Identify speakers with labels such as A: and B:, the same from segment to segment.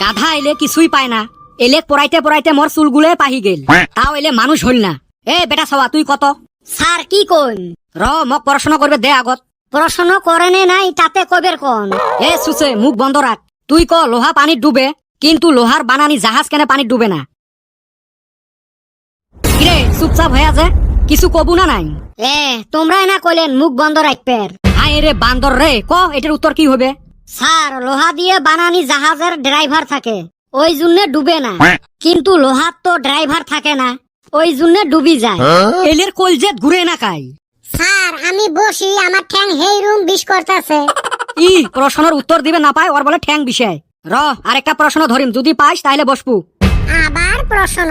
A: গাধা এলে কিছুই পায় না, এলে পড়াইতে পড়াইতে মোর চুলগুলো পাহি গেল, তাও এলে মানুষ হইল না। এ বেটা সবা তুই কত?
B: স্যার কি কইন?
A: মোক পড়াশোনা করবে দে আগত।
B: পড়াশোনা করেনে নাই তাতে কবের কোন?
A: এ সুসে মুখ বন্ধ রাখ। তুই ক লোহা পানির ডুবে, কিন্তু লোহার বানানি জাহাজ কেন পানির ডুবে না? কিরে চুপচাপ হয়ে আছে, কিছু কবু না নাই?
B: তোমরাই না কইলেন মুখ বন্ধ রাখবের।
A: হায় রে বান্দর রে, ক এটার উত্তর কি হবে?
B: স্যার লোহা দিয়ে বানানি জাহাজের ড্রাইভার থাকে, ওই জন্য ডুবে না। কিন্তু লোহার তো ড্রাইভার থাকে না, ওই জন্য ডুবি যায়।
A: এলের কলজেত ঘুরে না কাই।
B: স্যার আমি বসি, আমার ঠ্যাং হেই রুম বিষ করতেছে।
A: ই প্রশ্নের উত্তর দিবে না পায়, ওর বলে ঠ্যাং বিষয়। আরেকটা প্রশ্ন ধরিম, যদি পাইস তাইলে বসবু।
B: আবার প্রশ্ন?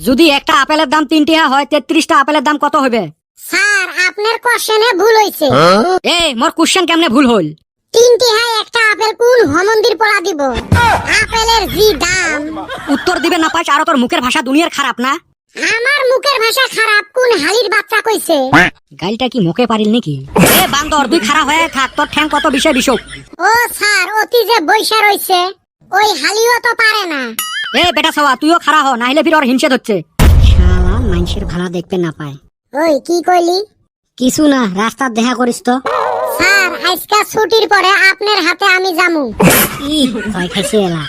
A: যদি একটা আপেলের দাম 3 টাকা হয়, 33টা আপেলের দাম কত হবে?
B: স্যার আপনার কোশ্চেনে ভুল হইছে।
A: মোর কোশ্চেন কেমনে ভুল হল?
B: 3 টাকায় একটা আপেল কোন মন্দির পড়া দিব? আপেলের জি দাম।
A: উত্তর দিবে না পাইস, আর তোর মুখের ভাষা দুনিয়ার খারাপ না?
B: আমার মুখের ভাষা খারাপ কোন হালির বাচ্চা কইছে?
A: গাইলটা কি মুখে পারিল নাকি? বান্দর তুই খারাপ হয়ে থাক, তোর ঠ্যাং কত বিষয় বিষক।
B: ও স্যার অতি যে বৈশা রইছে, ওই হালিও তো পারে না।
A: বেটা সবা তুইও খারাপ হ, নাইলে ফির ওর হিংসে ধরছে।
B: শালা মানুষের ভাড়া দেখতে না পায়। ওই কি কইলি? কিছু না, রাস্তার দেখা করিস তো। স্যার আজকে ছুটির পরে আপনার হাতে আমি যামু। ভয় খাইছে এলা।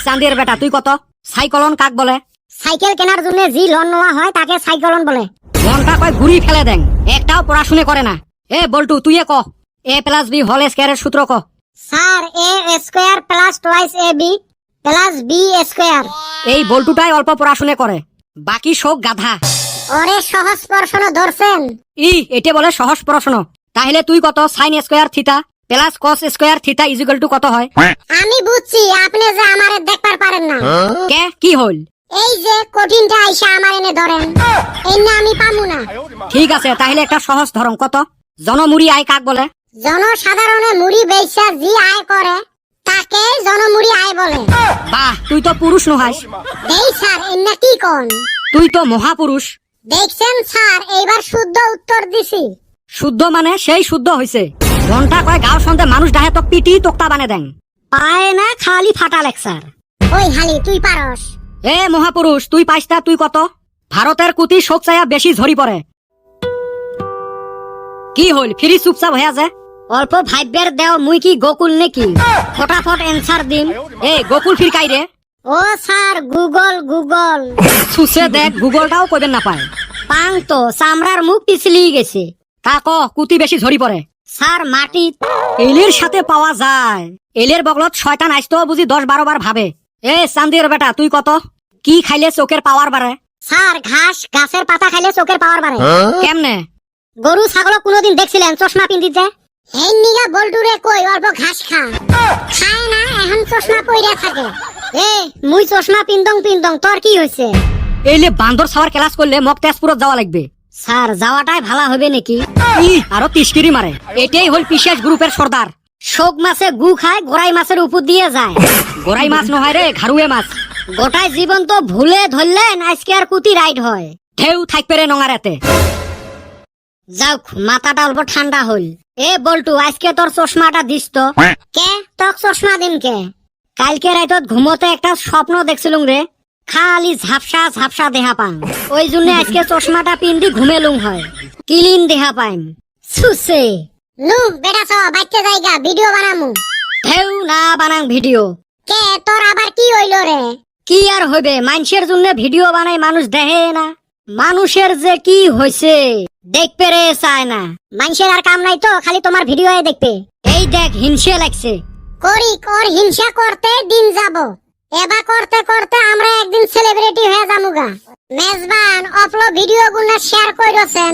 A: চান্দির বেটা তুই কত? সাইকেলন কাক বলে?
B: সাইকেল কেনার জন্য জি লোন নেওয়া হয় তাকে সাইকেলন বলে।
A: মনটা কয় ঘুরি ফেলে দেন, একটাও পড়াশুনে করে না। বল্টু তুই ক a+b হোল স্কয়ারের সূত্র ক।
B: Sir a square plus twice ab plus b square.
A: এই বল্টুটাই অল্প পড়াশুনে করে, বাকি সব গাধা।
B: ওরে সহজ প্রশ্ন ধরছেন?
A: এটা বলে সহজ প্রশ্ন। তাহলে তুই কত sine square theta plus cos square theta equal to কত হয়?
B: আমি বুঝছি, আপনি যে আমারে দেখবার পারেন না।
A: কে কি হল?
B: এই যে কঠিনটা আইসা আমার এনে ধরেন, এই না আমি পামু না।
A: ঠিক আছে, তাহলে একটা সহজ ধরম কত? জনমুড়ি আয় কাক বলে?
B: জনসাধারণে মুড়ি বেচা জি আয় করে তাকে জনমুড়ি আয় বলে।
A: বাহ, তুই তো পুরুষ নহাস।
B: এই স্যার এন্না কি কোন?
A: তুই তো মহাপুরুষ।
B: দেখছেন স্যার, এইবার শুদ্ধ উত্তর দিছি।
A: শুদ্ধ মানে সেই শুদ্ধ হইছে। ঘন্টা কয় গাঁও সন্ধে মানুষ ডাহে তো পিটি তোক্তা বানে দেন,
B: পায় না খালি ফাটা লেকচার। ওই হালি তুই পারস?
A: মহাপুরুষ তুই পাইস্তা, তুই কত? ভারতের কুতি শোক চাইয়া বেশি ঝরি পড়ে। কি হল ফিরি চুপচাপ হয়ে আছে?
B: অল্প ভাইবের দেও, মুই কি গোকুল নাকি? ফটাফট এনসার দিম।
A: গোকুল ফির কাই রে?
B: ও স্যার গুগল গুগল।
A: সুসে দেখ, গুগলটাও কইবেন না পায়।
B: পাং তো চামড়ার মুখ পিছলি গেছে।
A: তা ক কুতি বেশি ঝরি পড়ে?
B: স্যার মাটি।
A: এলের সাথে পাওয়া যায়, এলের বগলত শয়তান আসতো বুঝি 10-12 বার ভাবে। চান্দির বেটা তুই কত? কি খাইলে চোখের পাওয়ার বাড়ে?
B: স্যার ঘাস, গাছের পাতা খাইলে চোখের পাওয়ার বাড়ে।
A: কেমনে?
B: গরু ছাগল কোনদিন দেখছিলেন চশমা পিন্দিতে? এই নিগা বল্টুরে কই অল্প ঘাস খা। খায় না, এখন চশমা পইরা থাকে। মুই চশমা পিন্দং তোর কি হইছে?
A: এলে বান্দর ছাওয়ার ক্লাস করলে মক তেজপুরত যাওয়া লাগবে।
B: স্যার যাওয়াটাই ভালো হবে নাকি?
A: আরো তিসকিরি মারে। এটাই হল পিসিএস গ্রুপের সর্দার।
B: শোক মাছে গু খায়, গোড়াই মাছের উপর দিয়ে যায়।
A: গোড়াই মাছ নয় রে, ঘাড়ুয়ে মাছ।
B: গোটাই জীবন তো ভুলে ধরলেন, আজকে আর কুতি রাইড হয়।
A: ঢেউ থাকবে রে নঙারাতে।
B: যাওক মাথাটা অল্প ঠান্ডা হল। বল্টু আজকে তোর চশমাটা দিস তো। কে তোর চশমা দিন কে? কালকে রাইতত ঘুমোতে একটা স্বপ্ন দেখছিলুম রে, খালি ঝাপসা ঝাপসা দেহা পাং। ওই জন্য আজকে চশমাটা পিন্দি ঘুমেলুম হয়, ক্লিন দেহা পাইম। সুসে নু বেটা চ বাইতে যাইগা, ভিডিও বানামু।
A: ঢেউ না বানাং ভিডিও।
B: কে তোর আবার কি হইল রে?
A: কি আর হইবে, মানুষের জন্য ভিডিও বানাই, মানুষ দেখে না। মানুষের যে কি হইছে দেখতে রে চায় না।
B: মানুষের আর কাম নাই তো, খালি তোমার ভিডিও দেখবে।
A: এই দেখ হিংসে লাগছে।
B: করি কর, হিংসা করতে দিন যাব। এবার করতে করতে আমরা একদিন সেলিব্রিটি হয়ে যামুগা। মেজবান অপলো ভিডিও গুলো শেয়ার কইরছেন,